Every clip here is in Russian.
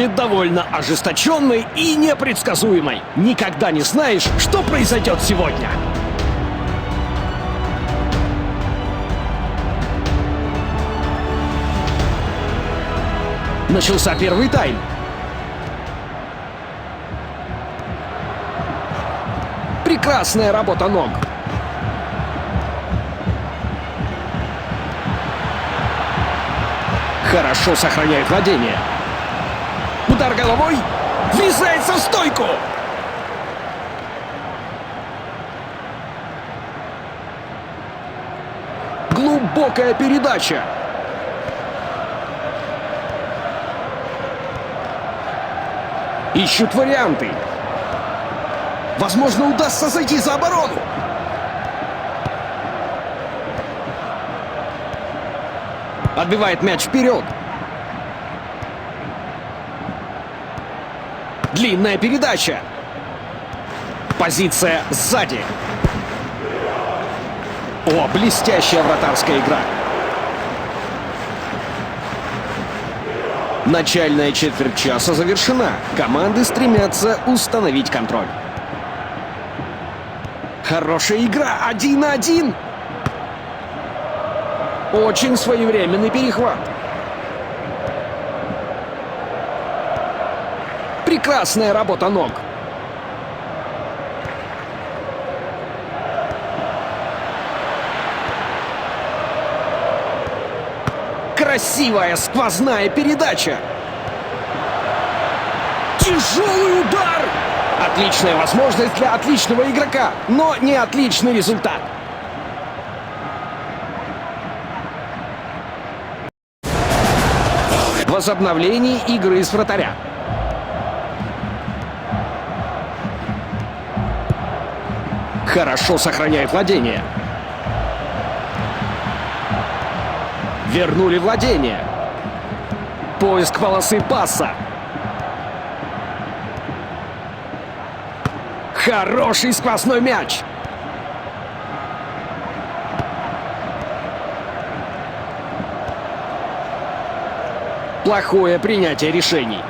довольно ожесточенной и непредсказуемой. Никогда не знаешь, что произойдет сегодня. Начался первый тайм. Прекрасная работа ног. Хорошо сохраняет владение. Удар головой. Врезается в стойку. Глубокая передача. Ищут варианты. Возможно, удастся зайти за оборону. Отбивает мяч вперед. Длинная передача. Позиция сзади. О, блестящая вратарская игра. Начальная четверть часа завершена. Команды стремятся установить контроль. Хорошая игра. 1-1. Очень своевременный перехват. Прекрасная работа ног. Красивая сквозная передача. Тяжелый удар. Отличная возможность для отличного игрока, но не отличный результат. Возобновление игры с вратаря. Хорошо сохраняет владение. Вернули владение. Поиск полосы паса. Хороший сквозной мяч. Плохое принятие решений.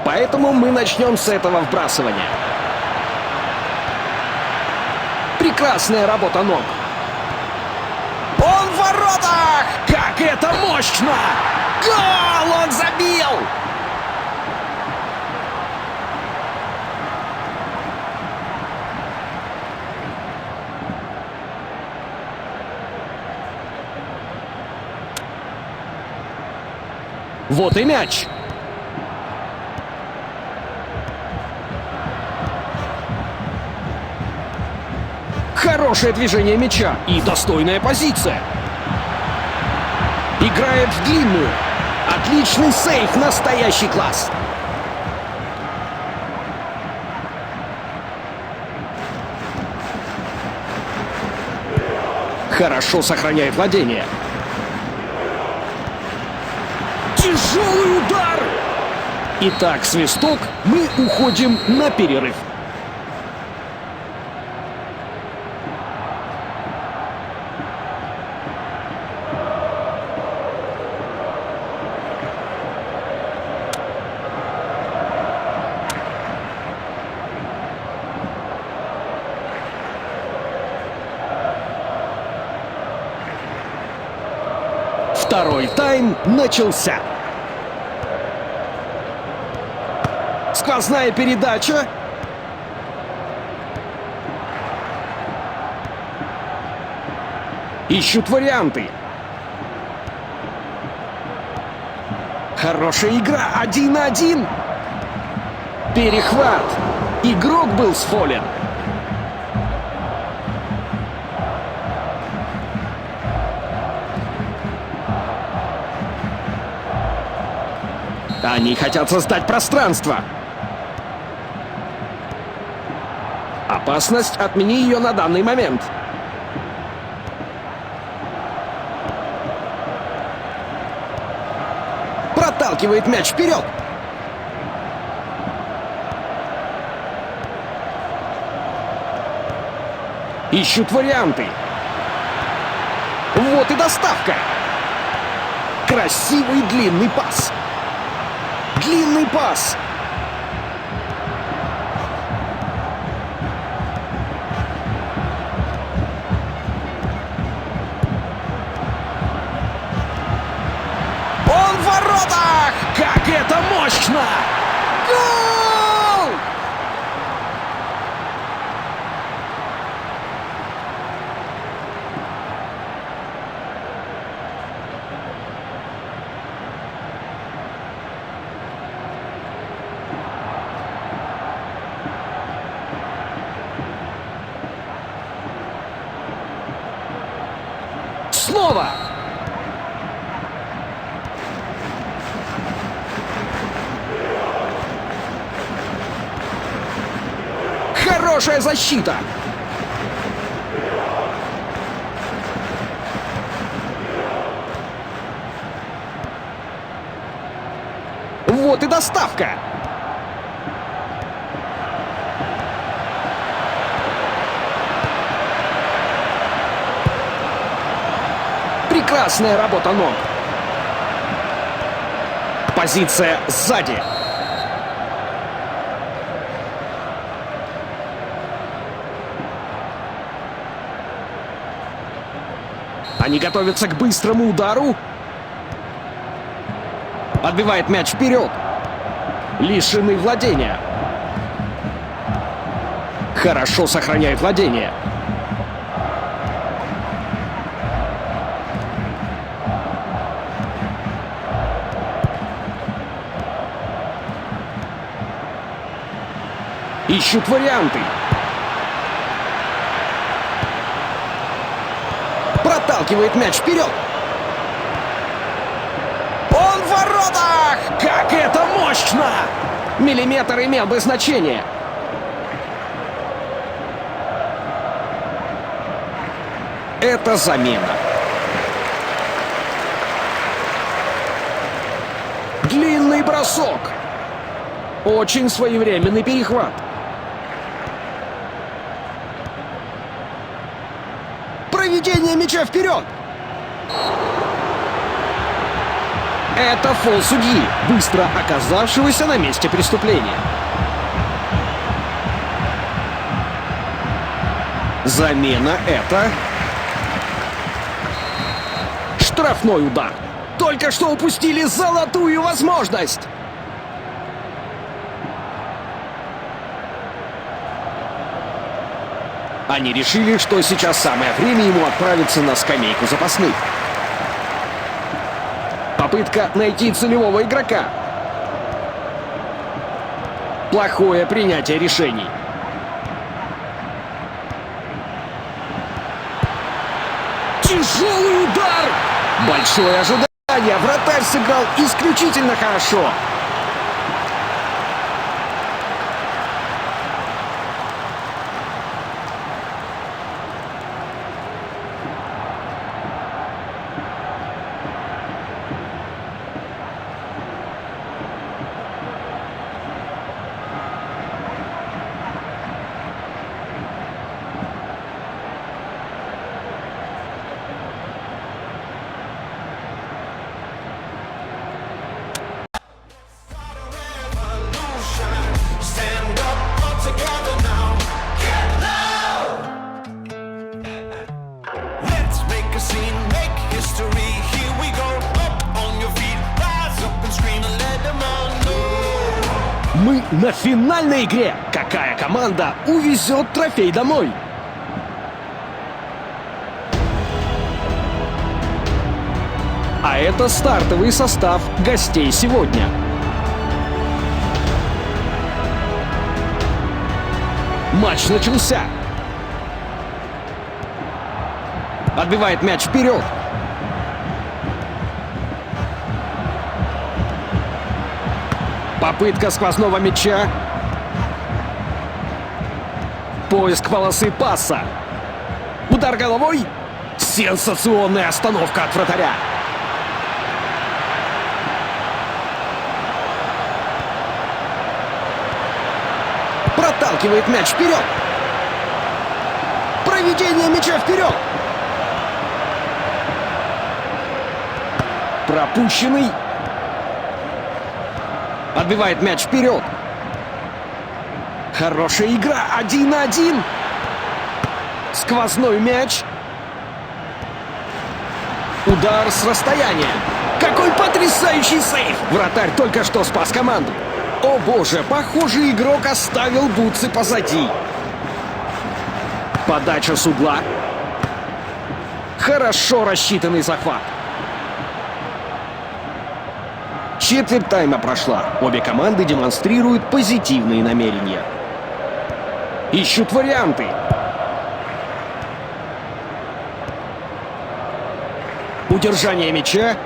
Поэтому мы начнем с этого вбрасывания. Прекрасная работа ног. Он в воротах! Как это мощно! Гол! Он забил! Вот и мяч. Хорошее движение мяча и достойная позиция. Играет в длинную. Отличный сейв, настоящий класс. Хорошо сохраняет владение. Тяжелый удар! Итак, свисток, мы уходим на перерыв. Второй тайм начался. Сквозная передача. Ищут варианты. Хорошая игра. 1-1. Перехват. Игрок был сфолен. Они хотят создать пространство. Опасность, отмени ее на данный момент. Проталкивает мяч вперед. Ищут варианты. Вот и доставка. Красивый длинный пас. Длинный пас. Он в воротах! Как это мощно! Гол! Снова! Хорошая защита! Вот и доставка! Прекрасная работа ног. Позиция сзади. Они готовятся к быстрому удару. Отбивает мяч вперед. Лишены владения. Хорошо сохраняет владение. Ищут варианты. Проталкивает мяч вперед. Он в воротах! Как это мощно! Миллиметр имел бы значение. Это замена. Длинный бросок. Очень своевременный перехват. Проведение мяча вперед. Это фол судьи, быстро оказавшегося на месте преступления. Замена это... Штрафной удар. Только что упустили золотую возможность. Они решили, что сейчас самое время ему отправиться на скамейку запасных. Попытка найти целевого игрока. Плохое принятие решений. Тяжелый удар! Большое ожидание. Вратарь сыграл исключительно хорошо. Мы на финальной игре. Какая команда увезет трофей домой? А это стартовый состав гостей сегодня. Матч начался. Отбивает мяч вперед. Попытка сквозного мяча. Поиск полосы паса. Удар головой. Сенсационная остановка от вратаря. Проталкивает мяч вперед. Проведение мяча вперед. Пропущенный. Отбивает мяч вперед. Хорошая игра. 1 на 1. Сквозной мяч. Удар с расстояния. Какой потрясающий сейв! Вратарь только что спас команду. О боже, похоже, игрок оставил бутсы позади. Подача с угла. Хорошо рассчитанный захват. Четверть тайма прошла. Обе команды демонстрируют позитивные намерения. Ищут варианты. Удержание мяча.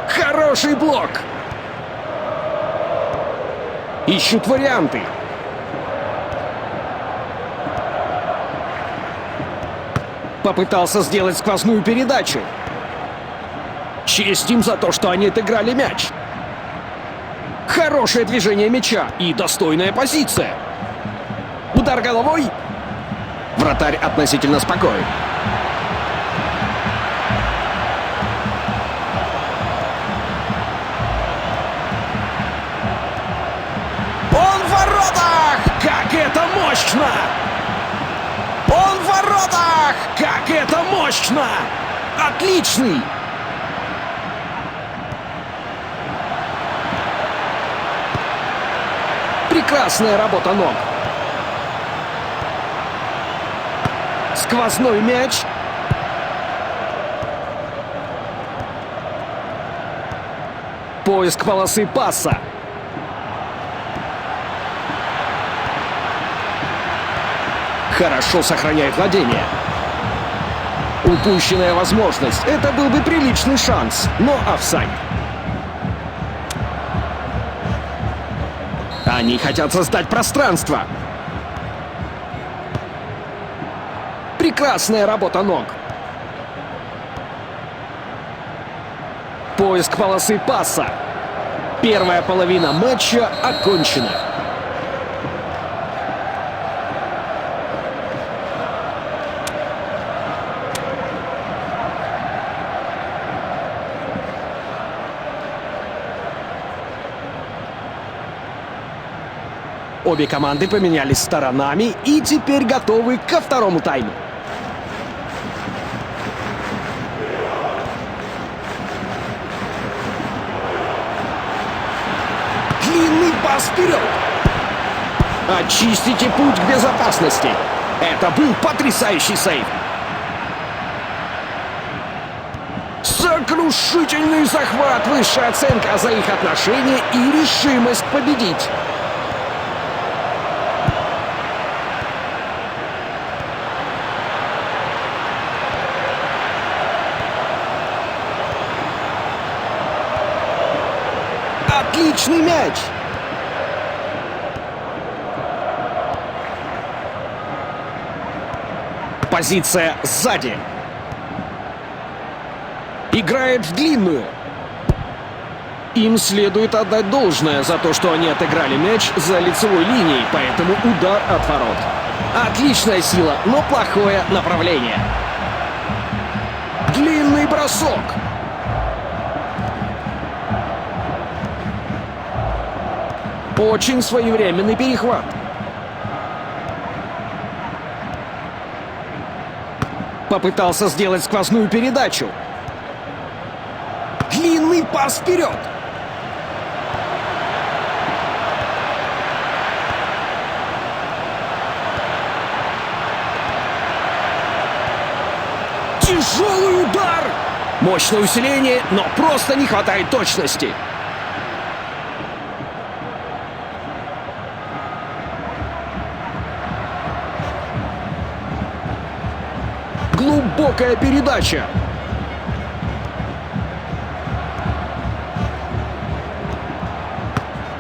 Хороший блок. Ищут варианты. Попытался сделать сквозную передачу. Честь им за то, что они отыграли мяч. Хорошее движение мяча и достойная позиция. Удар головой. Вратарь относительно спокоен. Он в воротах! Как это мощно! Он в воротах! Как это мощно! Отличный! Прекрасная работа ног. Сквозной мяч. Поиск полосы паса. Хорошо сохраняет владение. Упущенная возможность. Это был бы приличный шанс, но офсайд. Они хотят создать пространство. Прекрасная работа ног. Поиск полосы паса. Первая половина матча окончена. Обе команды поменялись сторонами и теперь готовы ко второму тайму. Длинный пас вперед. Очистите путь к безопасности. Это был потрясающий сейв. Сокрушительный захват. Высшая оценка за их отношения и решимость победить. Отличный мяч! Позиция сзади. Играет в длинную. Им следует отдать должное за то, что они отыграли мяч за лицевой линией, поэтому удар от ворот. Отличная сила, но плохое направление. Длинный бросок. Очень своевременный перехват. Попытался сделать сквозную передачу. Длинный пас вперед. Тяжелый удар. Мощное усиление, но просто не хватает точности. Глубокая передача.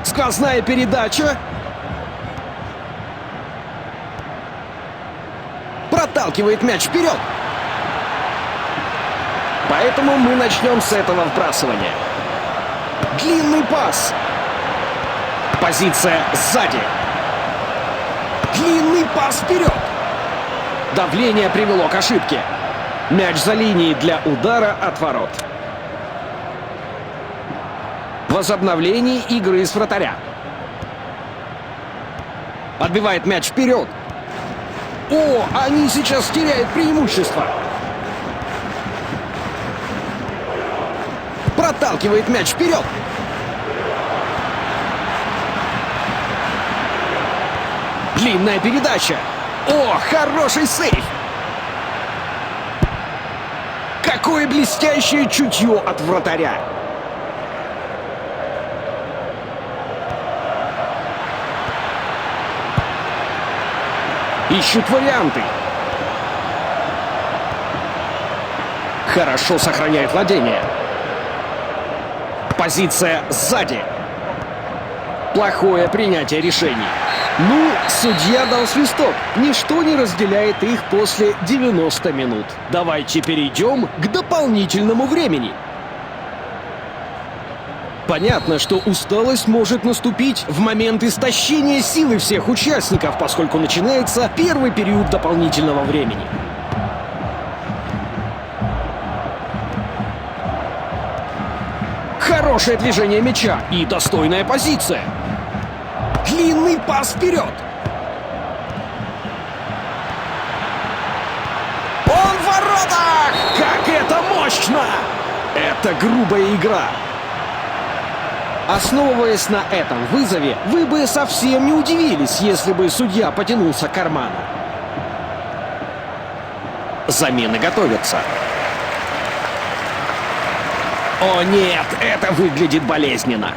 Сквозная передача. Проталкивает мяч вперед. Поэтому мы начнем с этого вбрасывания. Длинный пас. Позиция сзади. Длинный пас вперед. Давление привело к ошибке. Мяч за линией для удара от ворот. Возобновление игры с вратаря. Отбивает мяч вперед. О, они сейчас теряют преимущество. Проталкивает мяч вперед. Длинная передача. О, хороший сейв. Какое блестящее чутье от вратаря. Ищут варианты. Хорошо сохраняет владение. Позиция сзади. Плохое принятие решений. Ну, судья дал свисток. Ничто не разделяет их после 90 минут. Давайте перейдем к дополнительному времени. Понятно, что усталость может наступить в момент истощения силы всех участников, поскольку начинается первый период дополнительного времени. Хорошее движение мяча и достойная позиция. Длинный пас вперед. Он в воротах! Как это мощно! Это грубая игра. Основываясь на этом вызове, вы бы совсем не удивились, если бы судья потянулся к карману. Замены готовятся. О нет, это выглядит болезненно.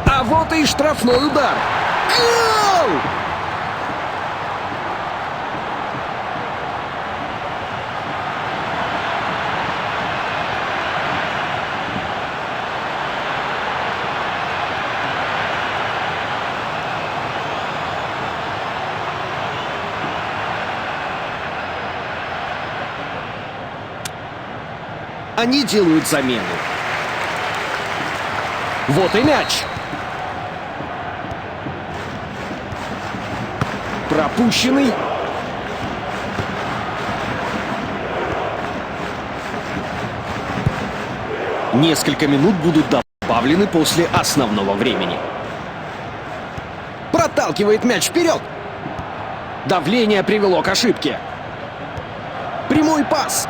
А вот и штрафной удар. Гол! Они делают замену. Вот и мяч. Пропущенный. Несколько минут будут добавлены после основного времени. Проталкивает мяч вперед. Давление привело к ошибке. Прямой пас.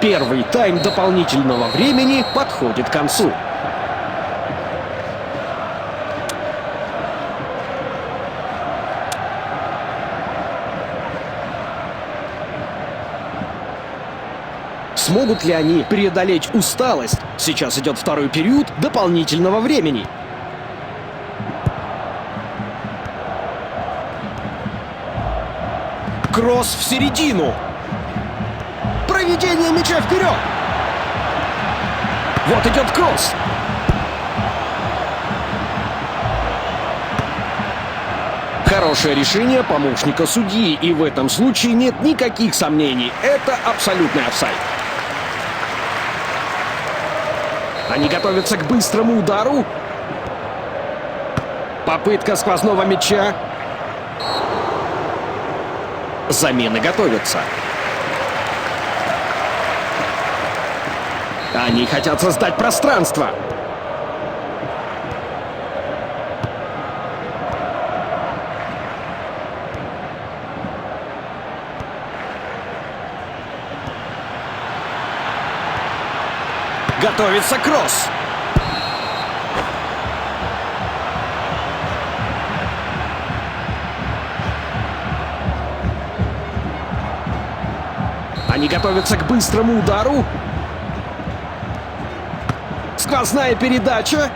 Первый тайм дополнительного времени подходит к концу. Смогут ли они преодолеть усталость? Сейчас идет второй период дополнительного времени. Кросс в середину. Проведение мяча вперед. Вот идет кросс. Хорошее решение помощника судьи, и в этом случае нет никаких сомнений. Это абсолютный офсайд. Они готовятся к быстрому удару. Попытка сквозного мяча. Замены готовятся. Они хотят создать пространство. Готовится кросс. Они готовятся к быстрому удару. Сквозная передача.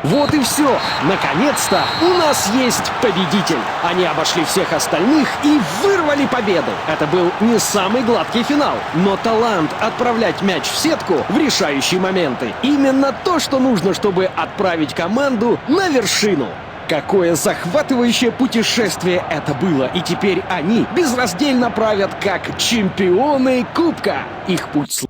Вот и все. Наконец-то у нас есть победитель. Они обошли всех остальных и вырвали победу. Это был не самый гладкий финал, но талант отправлять мяч в сетку в решающие моменты — именно то, что нужно, чтобы отправить команду на вершину. Какое захватывающее путешествие это было, и теперь они безраздельно правят как чемпионы Кубка. Их путь